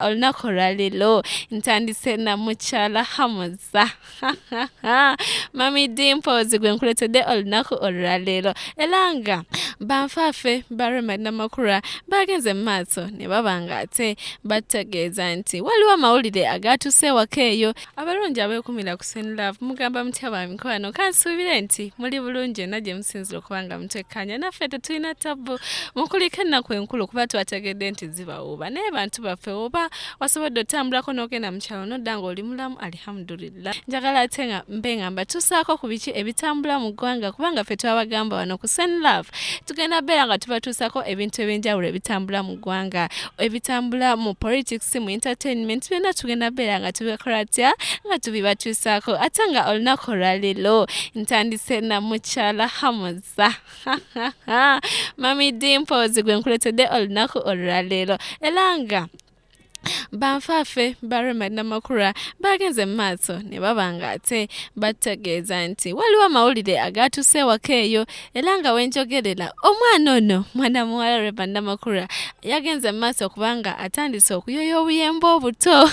olunaku olwaleero ntandise na mukyala Hamza. Mami Dimples gwe nkuletedde olunaku olwaleero era nga banfaafe ba Remanamakula bagenze mu maaso ne baba nga ate bategeeza nti waliwo amawulire agatuuse ewaka eyo. Abalungi abeekumira ku Love mugamba mutya ba mikwano, kansuubire nti muli bulungi yonna gye musinzira okuba nga mutekkanya. Naffe tetulina ttabu mukuliko ennaku enkulu kuba twategedde nti zibawuuba naye bantu baffe oba wasobodde otambulako n'ogenda mu kyalo n'odda ng'oli mulamu alhamdulillah. Njagala ate nga mbe nga mbatuusaako ku biki ebitambula mu ggwanga kubanga ffe twabagamba wano ku Love tugenda beera nga tubatuusako ebintu ebyenjawulo ebitambula mu ggwanga, ebitambula mu politics, mu entertainment, byonna tugenda beera nga tubikola tya nga tubibatuusaako. Ate nga olunaku olwaleero ntandise na mukyala Hamza. Mami Dimples gwe nkuletedde olunaku olwaleero era nga banfaafe ba Remanamakula bagenze mu maaso ne baba nga ate bategeeza nti waliwo amawulire agatuuse ewaka eyo era nga wenjogerera omwana ono mwana muwala Remanamakula yagenze mu maaso kubanga atandise okuyoya obuyembe obuto.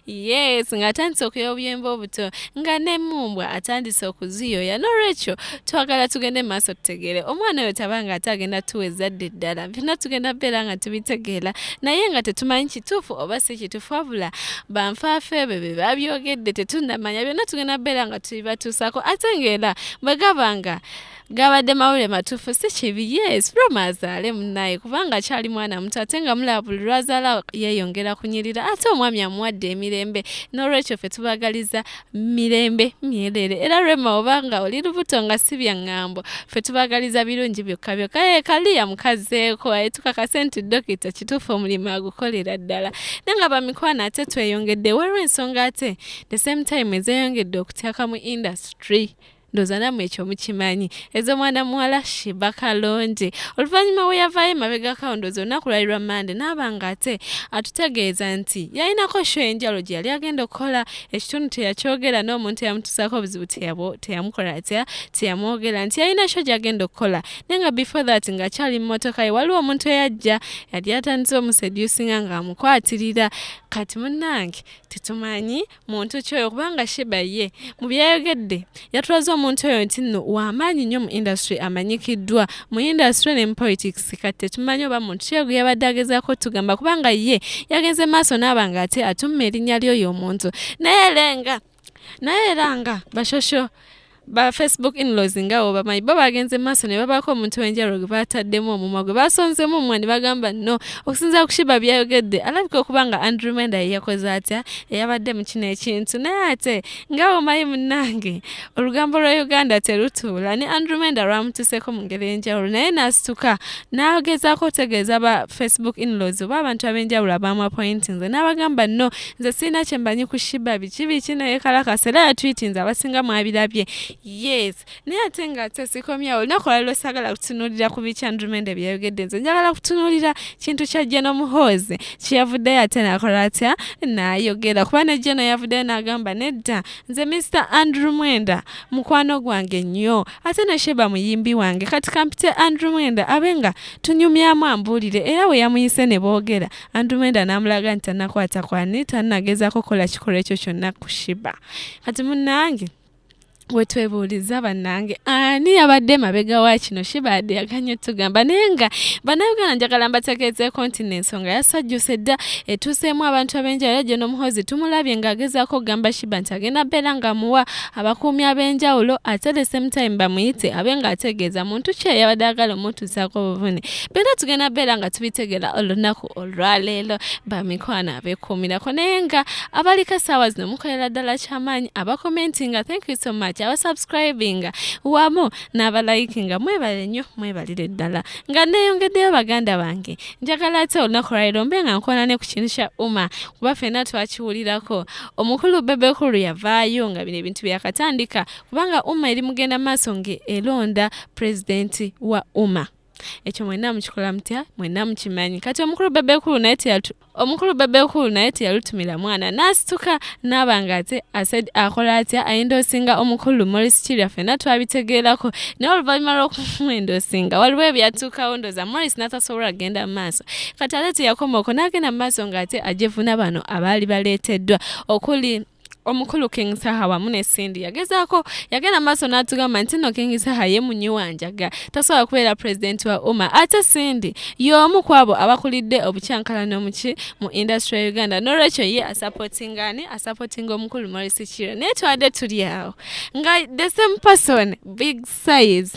Yes, nga atandise okuyoya obuyembe obuto nga n'emmumbwa atandise okuziyoya. N'olwekyo twagala tugende mu maaso tutegeere omwana oyo tabanga ate agenda tuweza dde ddala. Byonna tugenda beera nga tubitegeera naye nga tetumanyi kituufu oba si kituufu wabula banfaafe be babyogedde tetunnamanya. Byonna tugenda beera nga tubibatuusaako ate ng'era bwe gabanga gabadde mawulire matuufu si kibi. Yes, Roma azaale munnaye kubanga akyali mwana muto ate nga mulaba buli lwazaala yeeyongera kunyirira ate omwami amuwadde emirembe. N'olwekyo ffe tubagaliza mirembe myereere era Rema obanga oli lubuto nga si bya ŋŋambo ffe tubagaliza birungi byokka byokka. Kaliya mukazeeko tukakase nti dokita kituufu omulimu agukolera ddala. Naye nga bamikwano ate tweyongedde waliwo ensonga ate the same time ezeyongedde okutyaka mu industry. Ndowooza nammwe ekyo mukimanyi ez'omwana muwala sheebahkarungi. Oluvannyuma we yavaayo emabegako ndowooza olunaku lwali lwa Monday n'aba nga ate atutegeeza nti yalinako show enjalo gye yali agenda okukola ekitundu teyakyogera n'omuntu eyamutuusaako obuzibu teyamukola atya teyamwogera nti yalina show gy'agenda okukola. Naye nga before that ng'akyali mu mmotoka ye waliwo omuntu eyajja yali atandise omuseducinga ng'amukwatirira. Kati munnange tetumanyi muntu kyoyo kubanga Sheba ye mu byayogedde yatulaze omuntu oyo nti nno w'amaanyi nnyo mu industry amanyikiddwa mu industry ne mu politics. Kati tetumanyi oba muntu kyoyo gwe yabadde agezaako tugamba kubanga ye yagenze maaso n'aba nga ate atumma erinnya ly'oyo omuntu naye era nga bashosho ba Facebook in-laws ngawo bamanyi bo bagenze maaso ne babaako omuntu w'enjawulo gwe baataddemu omumwa gwe basonzemu omumwa ne bagamba no okusinza ku Sheba byayogedde alabika okuba nga Andrew Menda ye yakoze atya eyabadde mu kino ekintu. Naye ate ngawo omanyi munnange olugambo lwa Uganda terutuula ne Andrew Menda lwamutuuseko mu ngeri enjawulo naye n'asituka n'agezaako otegeeza ba Facebook in-laws oba abantu ab'enjawulo abamwapointinze n'abagamba no nze sirina kye mbanyi ku Sheba biki naye kalakasa era yatwitinze abasinga mwabirabye. Yes, naye ate nga tesikomyawo olunaku olwaleero saagala kutunuulira ku biki Andrew Menda byayogedde. Nze njagala kutunuulira kintu kya Jeno Muhoozi kyeyavuddeyo ate n'akola atya n'ayogera kuba ne Jeno yavuddeyo n'agamba nedda nze Mr. Andrew Mwenda mukwano gwange nnyo ate ne Sheba muyimbi wange kati kampite Andrew Mwenda abe nga tunyumyamu ambuulire. Era we yamuyise ne boogera Andrew Mwenda n'amulaga nti tannakwata kwani tannagezaako kukola kikolwa ekyo kyonna ku Sheba. Kati munnange wetwebuuliza bannange ani yabadde mabega wa kino Sheba adde yaganye tugamba naye nga bannayuganda njagala mbategeezeeko nti n'ensonga yasajjuse dda etuuseemu abantu ab'enjawulo. Jeno Muhoozi tumulabye ng'agezaako okugamba Sheba nti agenda beera ng'amuwa abakuumi ab'enjawulo ate the same time bamuyite abe ng'ategeeza muntu ki eyabadde agala omutuusaako obuvune. Byonna tugenda beera nga tubitegeera olunaku olwaleero bamikwano abeekuumirako naye nga abaliko essaawa zino mukolera ddala kyamaanyi abakomentinga thank you so much abasubscribinga wamu n'abalikinga mwebale nnyo mwebalire ddala. Nga neeyongeddeyo baganda bange njagala ate olunaku lwaleero mbe nga nkola ne ku kintu kya UMA kuba ffenna twakiwulirako. Omukulu Bebekulu yavaayo nga bino ebintu byakatandika kubanga UMA eri mugenda maaso nga elonda pulezidenti wa UMA. ekyo mwenna mukikola mutya mwenna mukimanyi kati omukulu bebekulu naye teyalutumira mwana n'asituka n'abanga ate akola atya ayendoosinga omukulu Morris Kirya ffenna twabitegeerako naye oluvannyuma lw'okumwendoosinga waliwo ebyatuukawo ndooza Morris n'atasobola agenda mu maaso kati ate teyakoma okwo n'agenda mu maaso ng'ate ajevuna bano abaali baleeteddwa okuli omukulu King Saha wamu ne Cindy yagenda maaso n'atugamba nti no King Saha ye munyiwanjaga tasobola kubeera president wa Umma ate Cindy y'omu ku abo abakulidde obukyankalano mu industry ya Uganda n'olwekyo ye asupportinga omukulu Morris Kirya naye twadde tuli awo nga the same person big size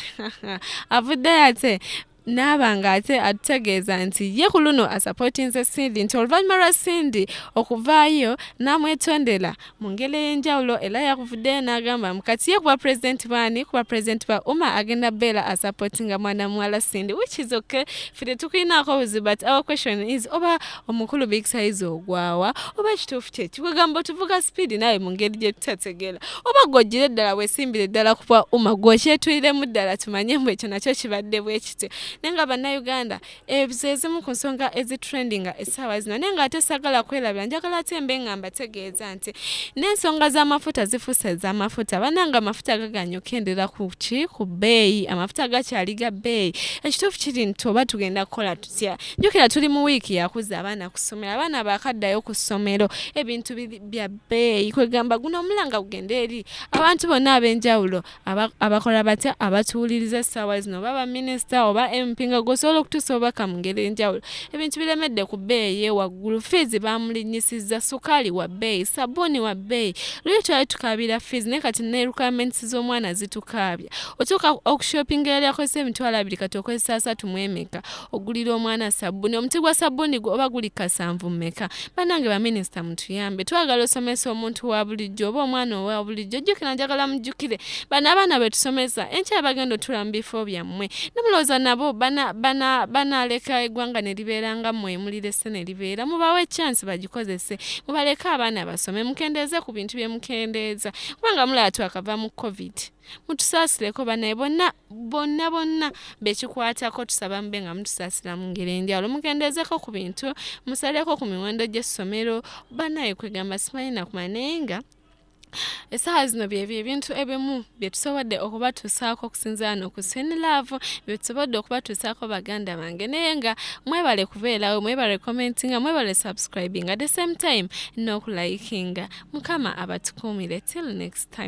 avuddeyo ate n'abanga ate atutegeeza nti ye ku luno asupportinze Cindy nti oluvannyuma lwa Cindy okuvaayo n'amwetondera mu ngeri ey'enjawulo era yakuvuddeyo n'agamba kati ye kuba president ba Umma agenda beera asupportinga mwana muwala Cindy which is okay fire tukulinaako buzibu but our question is oba omukulu big size ogwawa oba kituufu kye kikugamba otuvuga speed nawe mu ngeri gye tutategeera oba gw'oggire ddala weesimbire ddala ku bwa Umma gw'okyetuliremu ddala tumanye mbu ekyo nakyo kibadde bwe kityo nenga bannayuganda ebizeezimu ku nsonga ezitrendinga essaawa zino nenga ate sagala kwerabira njagala ate mbe nga mbategeeza nti n'ensonga z'amafuta zifuuse ez'amafuta bannanga amafuta gaganya okendera ku bbeeyi amafuta gakyali ga bbeeyi ekituufu kiri nti oba tugenda kukola tutya njukira tuli mu wiiki yakuza abaana ku ssomero abaana baakaddayo ku ssomero ebintu bya bbeeyi kwegamba guno omulanga gugenda eri abantu bonna ab'enjawulo abakola batya abatuwuliriza essaawa zino oba baminisita oba empinga gosobola okutuusa obubaka mu ngeri enjawulo ebintu biremedde ku bbeeyi waggulu fiizi bamulinnyisizza sukaali wa bbeeyi sabbuuni wa bbeeyi luli twali tukaabira fiizi naye kati ne requirements z'omwana zitukaabya otuuka okushopinga yali akozesa emitwalo 2 kati okozesa 3 mu emeka ogulira omwana sabbuuni omuti gwa sabbuuni oba guli kasanvu mmeka bannange baminisita mutuyambe twagala osomesa omuntu wa bulijjo oba omwana owa bulijjo jjukira njagala mujjukire bano abaana betusomesa enkya bagenda otula mu bifo byammwe nemulowooza nabo banaaleka eggwanga ne libeera nga mmwe mulirese ne libeera mubawe chance bagikozese mubaleke abaana basome mukendeeze ku bintu bye mukendeeza kubanga mulaba twakava mu covid mutusaasireko banaye bonna bekikwatako tusaba mube nga mutusaasira mu ngeri enjawulo mukendeezeko ku bintu musaleko ku miwendo gy'essomero banaye kwegamba simanyi nakumanya naye nga essaawa zino byebyo ebintu ebimu bye tusobodde okubatuusaako okusinziira ku Seni Love bye tusobodde okubatuusaako baganda bange naye nga mwebale kubeerawo mwebale commentinga mwebale subscribing at the same time n'okulayikinga mukama abatukuumire till next time